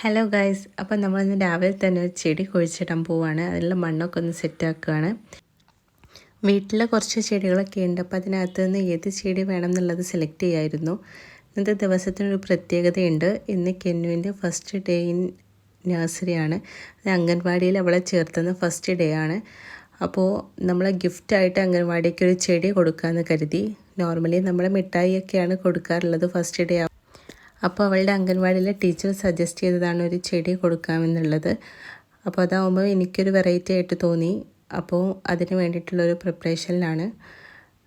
Hello guys, അപ്പം നമ്മളിന്ന് രാവിലെ തന്നെ ഒരു ചെടി കുഴിച്ചിടാൻ പോവുകയാണ്. അതിലുള്ള മണ്ണൊക്കെ ഒന്ന് സെറ്റാക്കുകയാണ്. വീട്ടിൽ കുറച്ച് ചെടികളൊക്കെ ഉണ്ട്. അപ്പോൾ അതിനകത്ത് നിന്ന് ഏത് ചെടി വേണം എന്നുള്ളത് സെലക്ട് ചെയ്യായിരുന്നു. ഇന്നത്തെ ദിവസത്തിനൊരു പ്രത്യേകതയുണ്ട്. ഇന്ന് കെന്നുവിൻ്റെ ഫസ്റ്റ് ഡേ ഇൻ നഴ്സറിയാണ്. അത് അംഗൻവാടിയിൽ അവളെ ചേർത്തുന്ന ഫസ്റ്റ് ഡേ ആണ്. അപ്പോൾ നമ്മൾ ഗിഫ്റ്റായിട്ട് അംഗൻവാടിക്ക് ഒരു ചെടി കൊടുക്കാമെന്ന് കരുതി. നോർമലി നമ്മൾ മിഠായിയൊക്കെയാണ് കൊടുക്കാറുള്ളത് ഫസ്റ്റ് ഡേ. അപ്പോൾ അവളുടെ അംഗൻവാടിയിലെ ടീച്ചർ സജസ്റ്റ് ചെയ്തതാണ് ഒരു ചെടി കൊടുക്കാമെന്നുള്ളത്. അപ്പോൾ അതാവുമ്പോൾ എനിക്കൊരു വെറൈറ്റി ആയിട്ട് തോന്നി. അപ്പോൾ അതിന് വേണ്ടിയിട്ടുള്ളൊരു പ്രിപ്പറേഷനിലാണ്.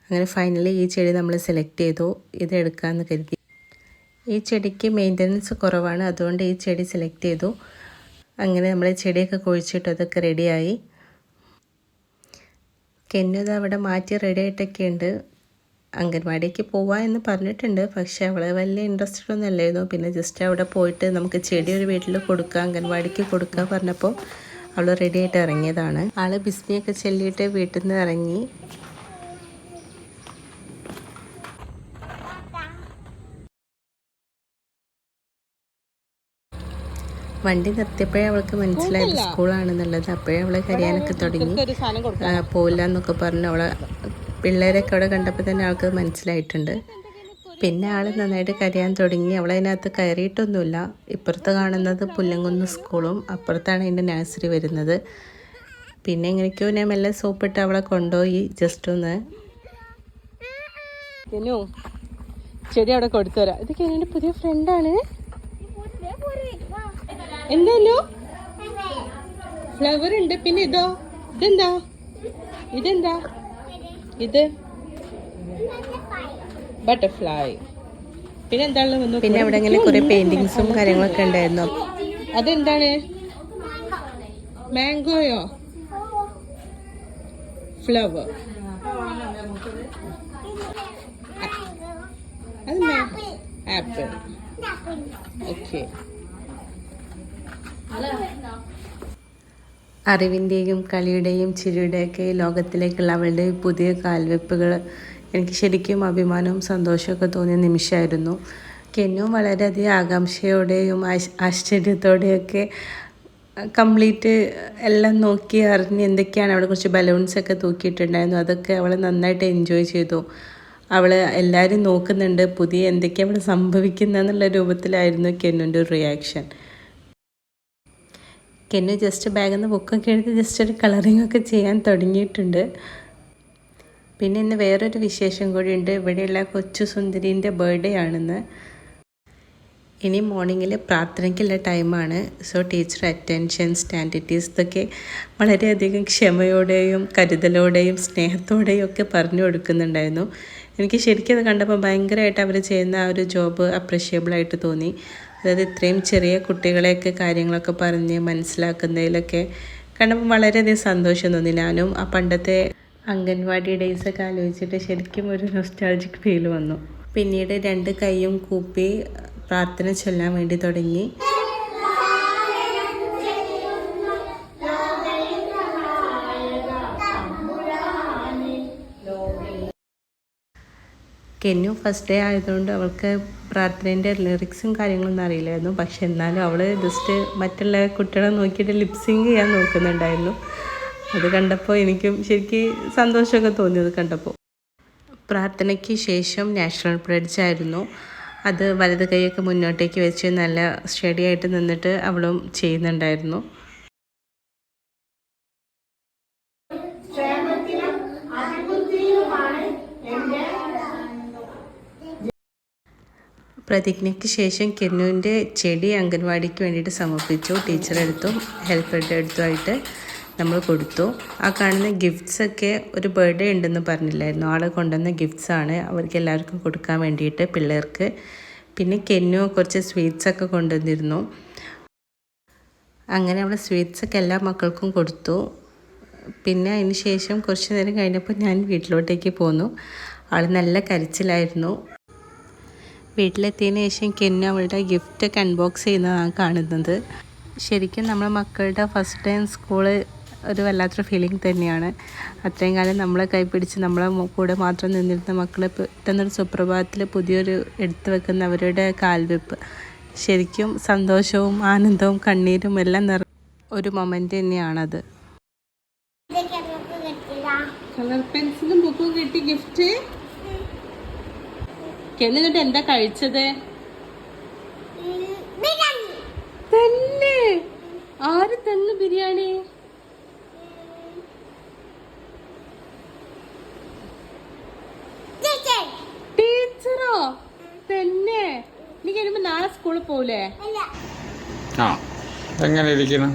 അങ്ങനെ ഫൈനലി ഈ ചെടി നമ്മൾ സെലക്ട് ചെയ്തു. ഇത് എടുക്കാമെന്ന് കരുതി. ഈ ചെടിക്ക് മെയിൻ്റനൻസ് കുറവാണ്, അതുകൊണ്ട് ഈ ചെടി സെലക്ട് ചെയ്തു. അങ്ങനെ നമ്മൾ ചെടിയൊക്കെ കുഴിച്ചിട്ട് അതൊക്കെ റെഡിയായി. കെന്നത് അവിടെ മാറ്റി റെഡി ആയിട്ടൊക്കെ ഉണ്ട്. അംഗൻവാടിക്ക് പോവാം എന്ന് പറഞ്ഞിട്ടുണ്ട്, പക്ഷേ അവൾ വലിയ ഇൻട്രസ്റ്റഡ് ഒന്നും അല്ലായിരുന്നു. പിന്നെ ജസ്റ്റ് അവിടെ പോയിട്ട് നമുക്ക് ചെടി ഒരു വീട്ടിൽ കൊടുക്കുക, അംഗൻവാടിക്ക് കൊടുക്കുക പറഞ്ഞപ്പോൾ അവൾ റെഡി ആയിട്ട് ഇറങ്ങിയതാണ്. ആൾ ബിസ്മിയൊക്കെ ചൊല്ലിയിട്ട് വീട്ടിൽ നിന്ന് ഇറങ്ങി. വണ്ടി നിർത്തിയപ്പോഴേ അവൾക്ക് മനസ്സിലായത് സ്കൂളാണെന്നുള്ളത്. അപ്പോഴേ അവളെ കരയാനൊക്കെ തുടങ്ങി. പോയില്ല എന്നൊക്കെ പറഞ്ഞു. അവളെ പിള്ളേരൊക്കെ അവിടെ കണ്ടപ്പോൾ തന്നെ അവൾക്ക് മനസ്സിലായിട്ടുണ്ട്. പിന്നെ ആൾ നന്നായിട്ട് കരയാൻ തുടങ്ങി. അവളതിനകത്ത് കയറിയിട്ടൊന്നുമില്ല. ഇപ്പുറത്ത് കാണുന്നത് പുല്ലങ്കുന്ന് സ്കൂളും അപ്പുറത്താണ് അതിൻ്റെ നഴ്സറി വരുന്നത്. പിന്നെ എങ്ങനെയൊക്കെയോ ഞാൻ മെല്ലെ സോപ്പിട്ട് അവളെ കൊണ്ടുപോയി ജസ്റ്റ് ഒന്ന്. ചെടി അവിടെ കൊടുത്തു തരാം. ഇതൊക്കെ എൻ്റെ പുതിയ ഫ്രണ്ടാണ്. എന്തായാലോ ഫ്ലവർ ഉണ്ട്. പിന്നെ ഇതെന്താ ഇത് ബട്ടർഫ്ലൈ. പിന്നെ എന്താണ് പിന്നെ അവിടെ ഇങ്ങനെ കുറെ പെയിന്റിങ്സും കാര്യങ്ങളൊക്കെ ഉണ്ടായിരുന്നു. അതെന്താണ്? മാംഗോയോ? ഫ്ലവർ. അത് ആപ്പിൾ. ഓക്കെ. അറിവിൻ്റെയും കളിയുടെയും ചിരിയുടെയൊക്കെ ലോകത്തിലേക്കുള്ള അവളുടെ പുതിയ കാൽവെപ്പുകൾ എനിക്ക് ശരിക്കും അഭിമാനവും സന്തോഷമൊക്കെ തോന്നിയ നിമിഷമായിരുന്നു. കെന്നും വളരെയധികം ആകാംക്ഷയോടെയും ആശ്ചര്യത്തോടെയൊക്കെ കംപ്ലീറ്റ് എല്ലാം നോക്കി അറിഞ്ഞ് എന്തൊക്കെയാണ് അവിടെ കുറച്ച് ബലൂൺസൊക്കെ തൂക്കിയിട്ടുണ്ടായിരുന്നു. അതൊക്കെ അവൾ നന്നായിട്ട് എൻജോയ് ചെയ്തു. അവൾ എല്ലാവരും നോക്കുന്നുണ്ട്, പുതിയ എന്തൊക്കെയാണ് അവിടെ സംഭവിക്കുന്നതെന്നുള്ള രൂപത്തിലായിരുന്നു കെന്നുൻ്റെ ഒരു റിയാക്ഷൻ. കെന്നു ജസ്റ്റ് ബാഗിൽ നിന്ന് ബുക്കൊക്കെ എടുത്ത് ജസ്റ്റ് ഒരു കളറിങ് ഒക്കെ ചെയ്യാൻ തുടങ്ങിയിട്ടുണ്ട്. പിന്നെ ഇന്ന് വേറൊരു വിശേഷം കൂടിയുണ്ട്. ഇവിടെയുള്ള കൊച്ചു സുന്ദരീൻ്റെ ബർത്ത്ഡേ ആണെന്ന്. ഇനി മോർണിംഗിൽ പ്രാർത്ഥനയ്ക്കുള്ള ടൈമാണ്. സോ ടീച്ചർ അറ്റൻഷൻ സ്റ്റാൻഡിറ്റീസ് ഇതൊക്കെ വളരെയധികം ക്ഷമയോടെയും കരുതലോടെയും സ്നേഹത്തോടെയും ഒക്കെ പറഞ്ഞു കൊടുക്കുന്നുണ്ടായിരുന്നു. എനിക്ക് ശരിക്കും അത് കണ്ടപ്പോൾ ഭയങ്കരമായിട്ട് അവർ ചെയ്യുന്ന ആ ഒരു ജോബ് അപ്രിഷ്യബിളായിട്ട് തോന്നി. അതായത് ഇത്രയും ചെറിയ കുട്ടികളെയൊക്കെ കാര്യങ്ങളൊക്കെ പറഞ്ഞ് മനസ്സിലാക്കുന്നതിലൊക്കെ കണ്ടപ്പോൾ വളരെയധികം സന്തോഷം തോന്നി. ഞാനും ആ പണ്ടത്തെ അംഗൻവാടി ഡേയ്സൊക്കെ ആലോചിച്ചിട്ട് ശരിക്കും ഒരു നൊസ്റ്റാൾജിക് ഫീൽ വന്നു. പിന്നീട് 2 കൈയും കൂപ്പി പ്രാർത്ഥന ചൊല്ലാൻ വേണ്ടി തുടങ്ങി. കെന്നു ഫസ്റ്റ് ഡേ ആയതുകൊണ്ട് അവൾക്ക് പ്രാർത്ഥനേൻ്റെ ലിറിക്സും കാര്യങ്ങളൊന്നും അറിയില്ലായിരുന്നു. പക്ഷെ എന്നാലും അവൾ ജസ്റ്റ് മറ്റുള്ള കുട്ടികളെ നോക്കിയിട്ട് ലിപ്സിങ് ചെയ്യാൻ നോക്കുന്നുണ്ടായിരുന്നു. അത് കണ്ടപ്പോൾ എനിക്കും ശരിക്കും സന്തോഷമൊക്കെ തോന്നിയത് കണ്ടപ്പോൾ. പ്രാർത്ഥനയ്ക്ക് ശേഷം നാഷണൽ ബ്രിഡ്ജ് ആയിരുന്നു. അത് വലത് കൈയൊക്കെ മുന്നോട്ടേക്ക് വെച്ച് നല്ല സ്റ്റഡി ആയിട്ട് നിന്നിട്ട് അവളും ചെയ്യുന്നുണ്ടായിരുന്നു. പ്രതിജ്ഞയ്ക്ക് ശേഷം കെന്നുവിൻ്റെ ചെടി അംഗൻവാടിക്ക് വേണ്ടിയിട്ട് സമർപ്പിച്ചു. ടീച്ചറുടെ അടുത്തും ഹെൽപ്പറുടെ അടുത്തുമായിട്ട് നമ്മൾ കൊടുത്തു. ആ കാണുന്ന ഗിഫ്റ്റ്സൊക്കെ ഒരു ബർത്ത്ഡേ ഉണ്ടെന്ന് പറഞ്ഞില്ലായിരുന്നു, ആൾ കൊണ്ടുവന്ന ഗിഫ്റ്റ്സാണ് അവർക്ക് എല്ലാവർക്കും കൊടുക്കാൻ വേണ്ടിയിട്ട് പിള്ളേർക്ക്. പിന്നെ കെന്നു കുറച്ച് സ്വീറ്റ്സൊക്കെ കൊണ്ടുവന്നിരുന്നു. അങ്ങനെ അവൾ സ്വീറ്റ്സൊക്കെ എല്ലാ മക്കൾക്കും കൊടുത്തു. പിന്നെ അതിന് ശേഷം കുറച്ച് നേരം കഴിഞ്ഞപ്പോൾ ഞാൻ വീട്ടിലോട്ടേക്ക് പോന്നു. ആൾ നല്ല കരച്ചിലായിരുന്നു. വീട്ടിലെത്തിയതിന് ശേഷം കെന്നു അവളുടെ ഗിഫ്റ്റൊക്കെ അൺബോക്സ് ചെയ്യുന്നതാണ് കാണുന്നത്. ശരിക്കും നമ്മളെ മക്കളുടെ ഫസ്റ്റ് ടൈം സ്കൂള് ഒരു വല്ലാത്തൊരു ഫീലിംഗ് തന്നെയാണ്. അത്രയും കാലം നമ്മളെ കൈപ്പിടിച്ച് നമ്മളെ കൂടെ മാത്രം നിന്നിരുന്ന മക്കളെ പെട്ടെന്നൊരു സുപ്രഭാതത്തിൽ പുതിയൊരു എടുത്തു വെക്കുന്ന അവരുടെ കാൽവെപ്പ് ശരിക്കും സന്തോഷവും ആനന്ദവും കണ്ണീരും എല്ലാം ഒരു മൊമെൻ്റ് തന്നെയാണത്. കളർ പെൻസിലും ബുക്കും കിട്ടി ഗിഫ്റ്റ്. എന്നിട്ട് എന്താ കഴിച്ചത്? തന്നെ? ആര് തന്നു ബിരിയാണി? ടീച്ചറോ? തന്നെ? നീ കഴിയുമ്പോ നാളെ സ്കൂളിൽ പോകൂലേ? എങ്ങനെ ഇരിക്കണം?